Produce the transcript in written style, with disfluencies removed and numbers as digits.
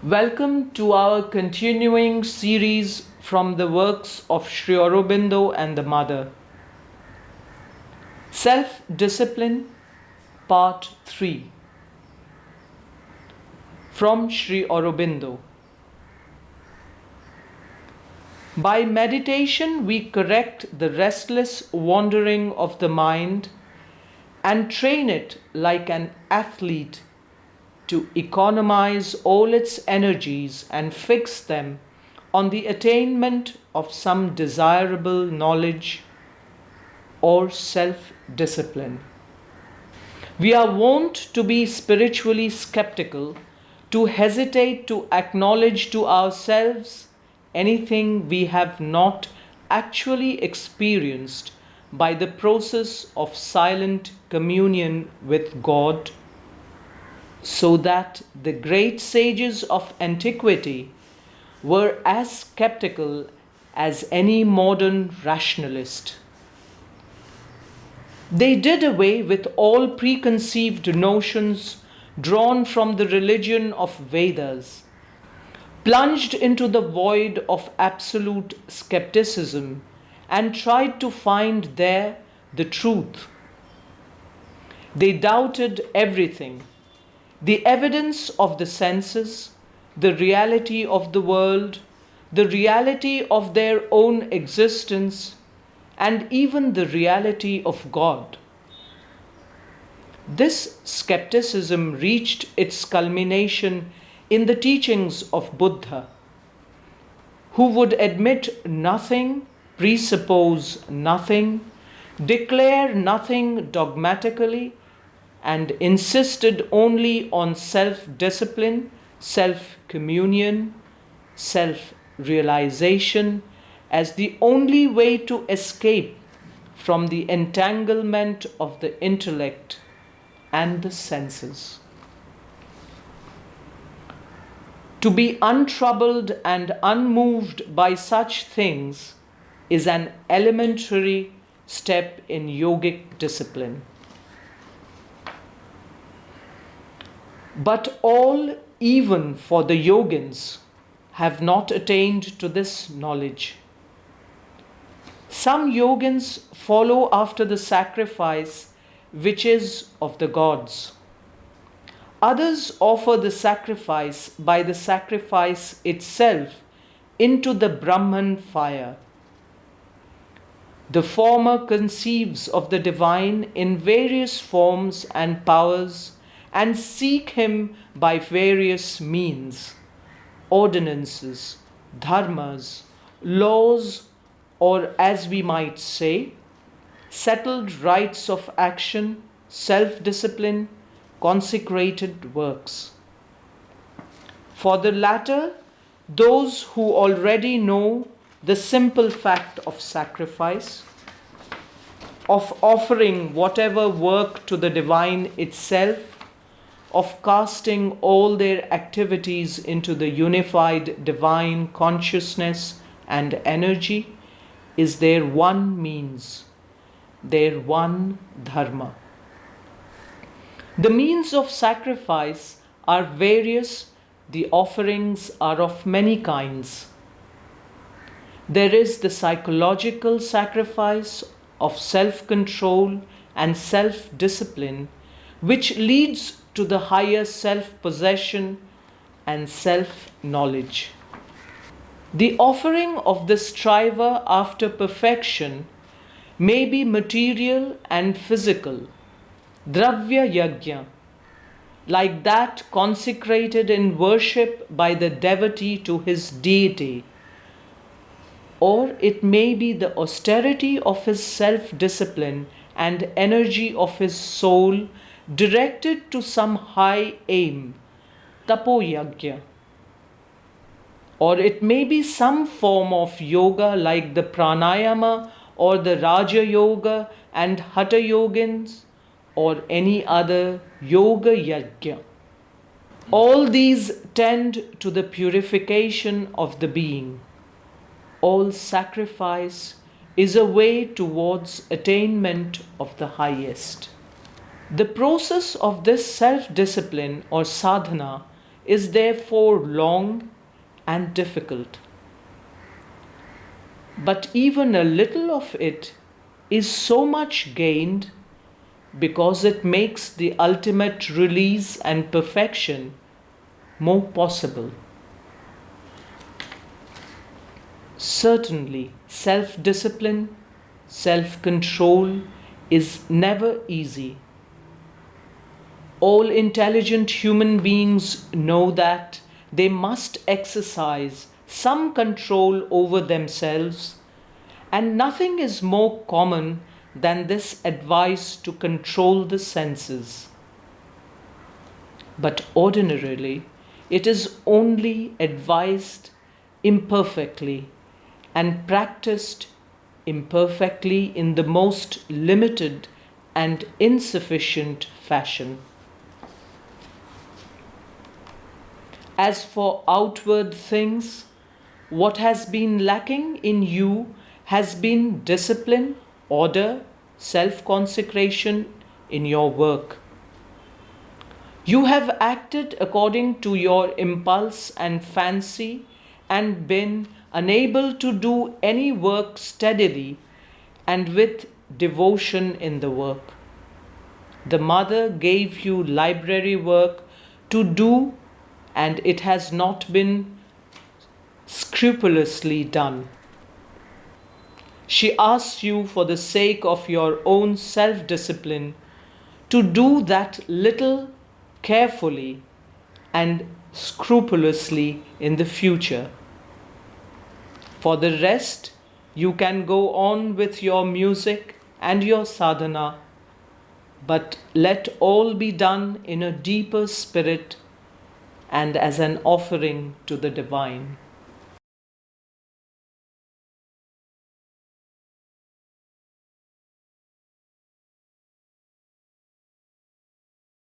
Welcome to our continuing series from the works of Sri Aurobindo and the Mother. Self-Discipline, Part 3. From Sri Aurobindo. By meditation we correct the restless wandering of the mind and train it like an athlete to economize all its energies and fix them on the attainment of some desirable knowledge or self-discipline. We are wont to be spiritually skeptical, to hesitate to acknowledge to ourselves anything we have not actually experienced by the process of silent communion with God, so that the great sages of antiquity were as skeptical as any modern rationalist. They did away with all preconceived notions drawn from the religion of Vedas, plunged into the void of absolute skepticism, and tried to find there the truth. They doubted everything: the evidence of the senses, the reality of the world, the reality of their own existence, and even the reality of God. This skepticism reached its culmination in the teachings of Buddha, who would admit nothing, presuppose nothing, declare nothing dogmatically, and insisted only on self-discipline, self-communion, self-realization as the only way to escape from the entanglement of the intellect and the senses. To be untroubled and unmoved by such things is an elementary step in yogic discipline. But all, even for the yogins, have not attained to this knowledge. Some yogins follow after the sacrifice which is of the gods. Others offer the sacrifice by the sacrifice itself into the Brahman fire. The former conceives of the divine in various forms and powers and seek him by various means, ordinances, dharmas, laws, or as we might say, settled rites of action, self-discipline, consecrated works. For the latter, those who already know the simple fact of sacrifice, of offering whatever work to the divine itself, of casting all their activities into the unified divine consciousness and energy, is their one means, their one dharma. The means of sacrifice are various, the offerings are of many kinds. There is the psychological sacrifice of self-control and self-discipline, which leads to the higher self-possession and self-knowledge. The offering of the striver after perfection may be material and physical, dravya yajna, like that consecrated in worship by the devotee to his deity, or it may be the austerity of his self-discipline and energy of his soul directed to some high aim, tapo yajna. Or it may be some form of yoga like the pranayama or the raja yoga and hatha yogins, or any other yoga yajna. All these tend to the purification of the being. All sacrifice is a way towards attainment of the highest. The process of this self-discipline or sadhana is therefore long and difficult. But even a little of it is so much gained because it makes the ultimate release and perfection more possible. Certainly, self discipline, self control is never easy. All intelligent human beings know that they must exercise some control over themselves, and nothing is more common than this advice to control the senses. But ordinarily, it is only advised imperfectly and practiced imperfectly in the most limited and insufficient fashion. As for outward things, what has been lacking in you has been discipline, order, self consecration in your work. You have acted according to your impulse and fancy and been unable to do any work steadily and with devotion in the work. The mother gave you library work to do, and it has not been scrupulously done. She asks you, for the sake of your own self discipline, to do that little carefully and scrupulously in the future. For the rest, you can go on with your music and your sadhana, but let all be done in a deeper spirit and as an offering to the divine.